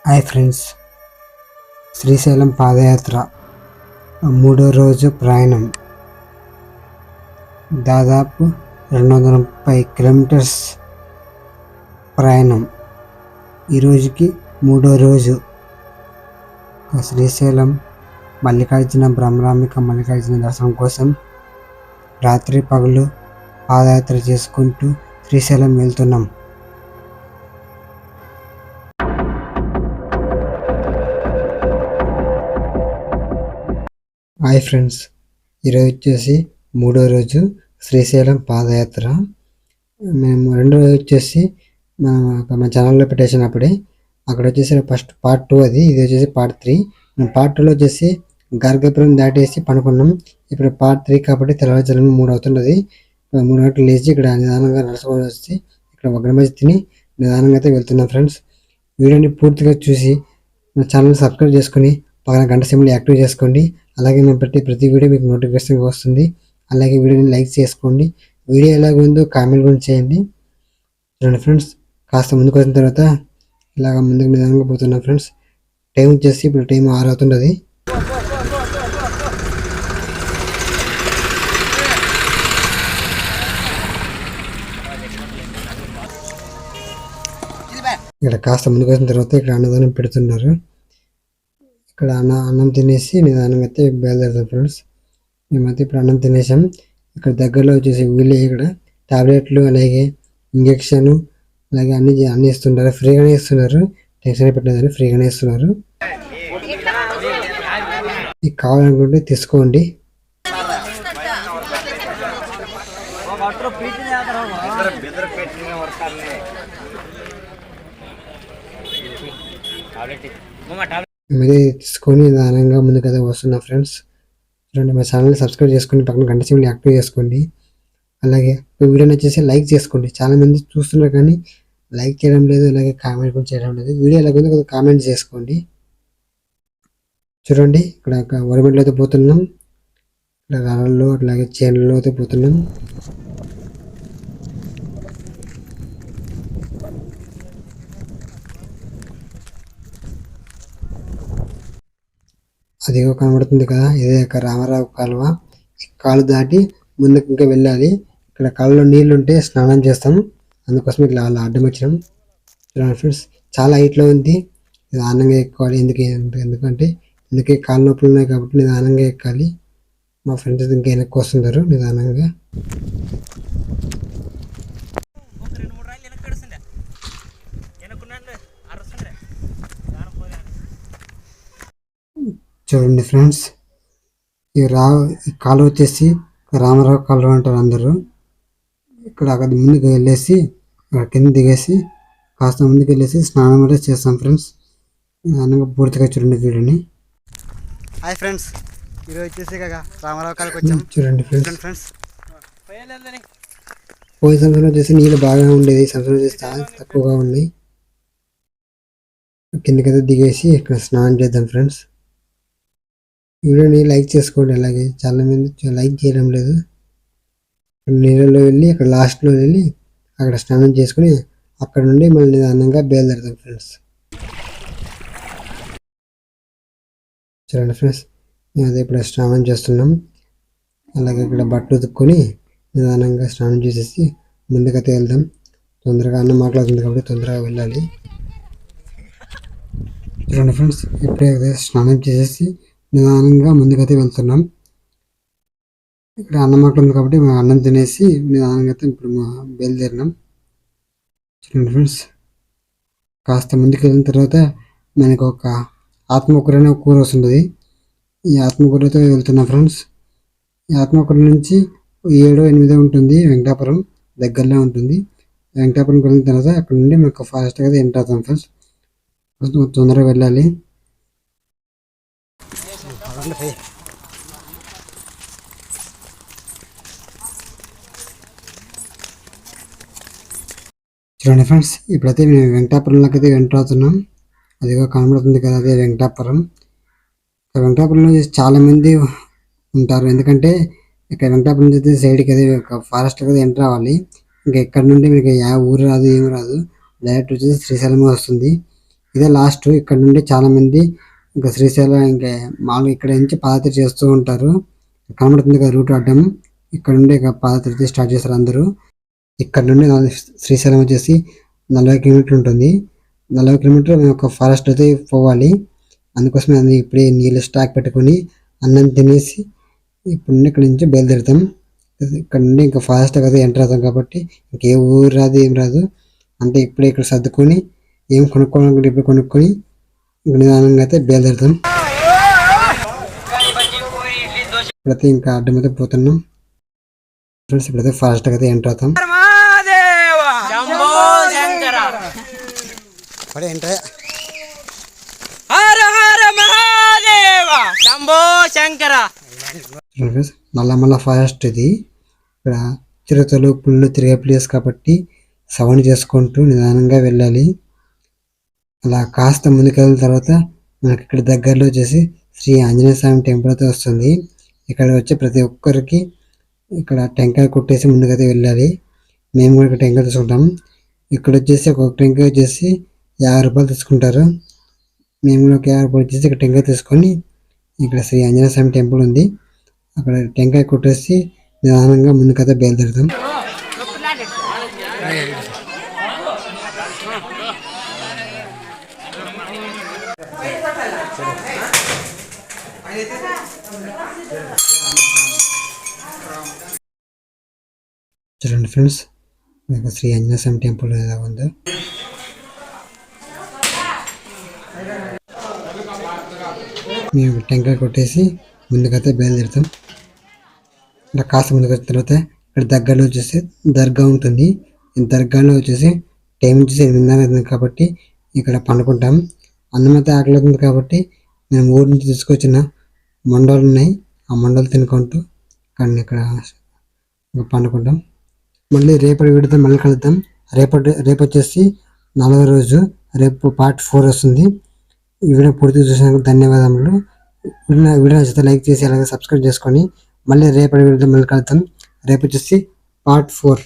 Hi friends, Srisailam పాదయాత్ర మూడో రోజు ప్రయాణం. దాదాపు 230 కిలోమీటర్స్ ప్రయాణం. ఈరోజుకి మూడో రోజు. శ్రీశైలం బ్రహ్మరాంబిక మల్లికార్జున దర్శనం కోసం రాత్రి పగలు పాదయాత్ర చేసుకుంటూ శ్రీశైలం వెళ్తున్నాం. హాయ్ ఫ్రెండ్స్, ఈరోజు వచ్చేసి మూడో రోజు శ్రీశైలం పాదయాత్ర. మేము రెండో రోజు వచ్చేసి మా ఛానల్లో పెట్టేసినప్పుడే అక్కడ వచ్చేసి ఫస్ట్ పార్ట్ 2 అది, ఇది వచ్చేసి పార్ట్ 3. మేము పార్ట్ 2లో వచ్చేసి గార్గపురం దాటేసి పనుకున్నాం. ఇప్పుడు పార్ట్ 3 కాబట్టి తెల్లవారుజామున 3 అవుతున్నది. 3 గంటలు లేచి ఇక్కడ నిదానంగా నడుచుకొని వచ్చి ఇక్కడ వగ్రమజ్జి తిని నిదానంగా అయితే వెళ్తున్నాం. ఫ్రెండ్స్, వీడియోని పూర్తిగా చూసి నా ఛానల్ సబ్స్క్రైబ్ చేసుకుని పక్కన గంట సింబల్ యాక్టివ్ చేసుకోండి. అలాగే నేను పెట్టే ప్రతి వీడియో మీకు నోటిఫికేషన్ వస్తుంది. అలాగే వీడియోని లైక్ చేసుకోండి. వీడియో ఎలాగ ఉందో కామెంట్ కూడా చేయండి. చూడండి ఫ్రెండ్స్, కాస్త ముందుకు వచ్చిన తర్వాత ఇలాగ ముందుకు నిదానంగా పోతున్నాం. ఫ్రెండ్స్, టైం వచ్చేసి ఇప్పుడు టైం 6 అవుతున్నది. ఇక్కడ కాస్త ముందుకు వచ్చిన తర్వాత ఇక్కడ అన్నదానం పెడుతున్నారు. ఇక్కడ అన్నం తినేసి నిదానంగా అయితే బయలుదేరుతాం. ఫ్రెండ్స్, మేమైతే ఇప్పుడు అన్నం తినేసాం. ఇక్కడ దగ్గరలో వచ్చేసి వీళ్ళు ఇక్కడ టాబ్లెట్లు అలాగే ఇంజక్షన్ అలాగే అన్ని ఇస్తుంటారు. ఫ్రీగానే ఇస్తున్నారు, టెన్షన్ పెట్టలేదని ఫ్రీగానే ఇస్తున్నారు. మీకు కావాలనుకుంటే తీసుకోండి. మేమైతే తీసుకొని నిదానంగా ముందుకైతే వస్తున్నాం. ఫ్రెండ్స్, చూడండి, మా ఛానల్ని సబ్స్క్రైబ్ చేసుకోండి, పక్కన గంట సింబల్ యాక్టివ్ చేసుకోండి. అలాగే వీడియోని వచ్చేసి లైక్ చేసుకోండి. చాలామంది చూస్తున్నారు కానీ లైక్ చేయడం లేదు, అలాగే కామెంట్ కూడా చేయడం లేదు. వీడియో ఎలాగైందో కొద్దిగా కామెంట్ చేసుకోండి. చూడండి, ఇక్కడ వరబెడ్లో అయితే పోతున్నాం, ఇక్కడ రాళ్ళలో అట్లాగే చేనులలో అయితే పోతున్నాం. అదిగో కనబడుతుంది కదా, ఇదే రామారావు కాలువ. కాలు దాటి ముందుకు ఇంకా వెళ్ళాలి. ఇక్కడ కాలువలో నీళ్ళు ఉంటే స్నానం చేస్తాం, అందుకోసం ఇట్లా అలా అడ్డం వచ్చినాం. చూడండి ఫ్రెండ్స్, చాలా హైట్లో ఉంది. నిదానంగా ఎక్కాలి. ఎందుకంటే ఇందుకే కాలు నొప్పులు ఉన్నాయి కాబట్టి నిదానంగా ఎక్కాలి. మా ఫ్రెండ్స్ ఇంకా వెనక్కి వస్తున్నారు నిదానంగా. చూడండి ఫ్రెండ్స్, ఈ కాలువ వచ్చేసి రామారావు కాలువ అంటారు అందరూ. ఇక్కడ అక్కడ ముందుకు వెళ్ళేసి అక్కడ కింద దిగేసి కాస్త ముందుకు వెళ్ళేసి స్నానం కూడా చేస్తాం. ఫ్రెండ్స్, నిదానంగా పూర్తిగా చూడండి వీడియోని. హాయ్ ఫ్రెండ్స్, ఈరోజు వచ్చేసి రామారావు కాలువకి వచ్చాం. చూడండి ఫ్రెండ్స్, పోయిన సంవత్సరం వచ్చేసి నీళ్ళు బాగా ఉండేది, సంవత్సరం వచ్చేసి చాలా తక్కువగా ఉన్నాయి. కిందకైతే దిగేసి ఇక్కడ స్నానం చేద్దాం. ఫ్రెండ్స్, వీడియోని లైక్ చేసుకోండి. అలాగే చాలా మంది లైక్ చేయడం లేదు. నీళ్ళలో వెళ్ళి అక్కడ లాస్ట్లో వెళ్ళి అక్కడ స్నానం చేసుకుని అక్కడ నుండి మళ్ళీ నిదానంగా బయలుదేరుతాం. ఫ్రెండ్స్, చూడండి ఫ్రెండ్స్, మేము అదే ఇప్పుడు స్నానం చేస్తున్నాం. అలాగే ఇక్కడ బట్టలు ఉతుక్కొని నిదానంగా స్నానం చేసేసి ముందుకైతే వెళ్దాం. తొందరగా అన్నం మాట్లాడుతుంది కాబట్టి తొందరగా వెళ్ళాలి. చూడండి ఫ్రెండ్స్, ఇప్పుడే స్నానం చేసేసి నిదానంగా ముందుకైతే వెళ్తున్నాం. ఇక్కడ అన్నం మాట్లాడుతుంది కాబట్టి మేము అన్నం తినేసి నిదానంగా అయితే ఇప్పుడు బయలుదేరినాం. చూడండి ఫ్రెండ్స్, కాస్త ముందుకు వెళ్ళిన తర్వాత మనకు ఒక ఆత్మకూర అనే కూర వస్తుంది. ఈ ఆత్మకూరతో వెళ్తున్నాం. ఫ్రెండ్స్, ఈ ఆత్మకూర నుంచి 7-8 ఉంటుంది. వెంకటాపురం దగ్గరలో ఉంటుంది. వెంకటాపురంకి వెళ్ళిన తర్వాత అక్కడ నుండి మనకు ఫాస్ట్గా అయితే ఎంటర్ అవుతాం. ఫ్రెండ్స్, తొందరగా వెళ్ళాలి. చూడండి ఫ్రెండ్స్, ఇప్పుడైతే మేము వెంకటాపురంలోకి అయితే ఎంటర్ అవుతున్నాం. అదిగో కనబడుతుంది కదా, అదే వెంకటాపురం. వెంకటాపురంలో చాలామంది ఉంటారు, ఎందుకంటే ఇక్కడ వెంకటాపురం నుంచి సైడ్కి అయితే ఫారెస్ట్ కదా ఎంటర్ అవ్వాలి. ఇంకా ఇక్కడ నుండి మీకు ఊరు రాదు, ఏమి రాదు, డైరెక్ట్ వచ్చేసి శ్రీశైలమే వస్తుంది. ఇదే లాస్ట్. ఇక్కడ నుండి చాలా మంది ఇంకా శ్రీశైలం ఇంకా మామూలుగా ఇక్కడ నుంచి పాదయాత్ర చేస్తూ ఉంటారు. కనబడుతుంది కదా రూట్ అడ్డం, ఇక్కడ నుండి ఇక పాదయాత్ర స్టార్ట్ చేస్తారు అందరూ. ఇక్కడ నుండి శ్రీశైలం వచ్చేసి 40 కిలోమీటర్లు ఉంటుంది. 40 కిలోమీటర్లు మేము ఒక ఫారెస్ట్ అయితే పోవాలి. అందుకోసమే ఇప్పుడే నీళ్ళు స్టాక్ పెట్టుకొని అన్నం తినేసి ఇప్పుడు ఇక్కడ నుంచి బయలుదేరుతాం. ఇక్కడ నుండి ఇంకా ఫారెస్ట్ అయితే ఎంటర్ అవుతాం కాబట్టి ఇంకే ఊరు రాదు ఏం రాదు. అంటే ఇప్పుడే ఇక్కడ సర్దుకొని ఏం కొనుక్కోవాలనుకుంటే ఇప్పుడు కొనుక్కొని నిదానంగా అయితే బయలుదేరుతాం. ఇప్పుడైతే ఇంకా అడ్డమైతే పోతున్నాం ఫ్రెండ్స్. ఇప్పుడైతే ఫారెస్ట్ అయితే ఎంటర్ అవుతాం. నల్లమల్ల ఫారెస్ట్ ఇది. ఇక్కడ చిరుతలు పుళ్ళు తిరిగే ప్లేస్ కాబట్టి సౌండ్ చేసుకుంటూ నిదానంగా వెళ్ళాలి. అలా కాస్త ముందుకెళ్ళిన తర్వాత మనకి ఇక్కడ దగ్గరలో వచ్చేసి శ్రీ ఆంజనేయ స్వామి టెంపుల్ అయితే వస్తుంది. ఇక్కడ వచ్చి ప్రతి ఒక్కరికి ఇక్కడ టెంకాయ కొట్టేసి ముందుకైతే వెళ్ళాలి. మేము కూడా ఇక్కడ టెంకాయ తీసుకుంటాం. ఇక్కడ వచ్చేసి ఒక్కొక్క టెంకాయ వచ్చేసి 50 రూపాయలు తీసుకుంటారు. మేము కూడా ఒక 50 రూపాయలు వచ్చేసి ఇక్కడ టెంకాయ తీసుకొని ఇక్కడ శ్రీ ఆంజనేయ స్వామి టెంపుల్ ఉంది, అక్కడ టెంకాయ కొట్టేసి నిదానంగా ముందుకైతే బయలుదేరుతాం. చూడండి ఫ్రెండ్స్, మీకు శ్రీ ఆంజనేయ స్వామి టెంపుల్ ఎలా ఉందో. మేము టెంకాయ కొట్టేసి ముందుకైతే బయలుదేరుతాం. ఇలా కాస్త ముందుకు వచ్చిన తర్వాత ఇక్కడ దగ్గరలో వచ్చేసి దర్గా ఉంటుంది. ఈ దర్గాలో వచ్చేసి టైం వచ్చేసి 8:30 అవుతుంది కాబట్టి ఇక్కడ పండుకుంటాం. అన్నం అయితే ఆకలి అవుతుంది కాబట్టి మేము ఊరి నుంచి తీసుకొచ్చిన మండలు ఉన్నాయి, ఆ మండలు తినుకుంటూ కానీ ఇక్కడ పండుకుంటాం. మళ్ళీ రేపటి వీడియోతో మళ్ళీ కలుద్దాం. రేపు వచ్చేసి 4వ రోజు. రేపు పార్ట్ 4 వస్తుంది. ఈ వీడియో పూర్తి చూసినందుకు ధన్యవాదములు. వీడియో నచ్చితే లైక్ చేసి అలాగే సబ్స్క్రైబ్ చేసుకొని మళ్ళీ రేపటి వీడియోతో మళ్ళీ కలుద్దాం. రేపు వచ్చేసి పార్ట్ 4.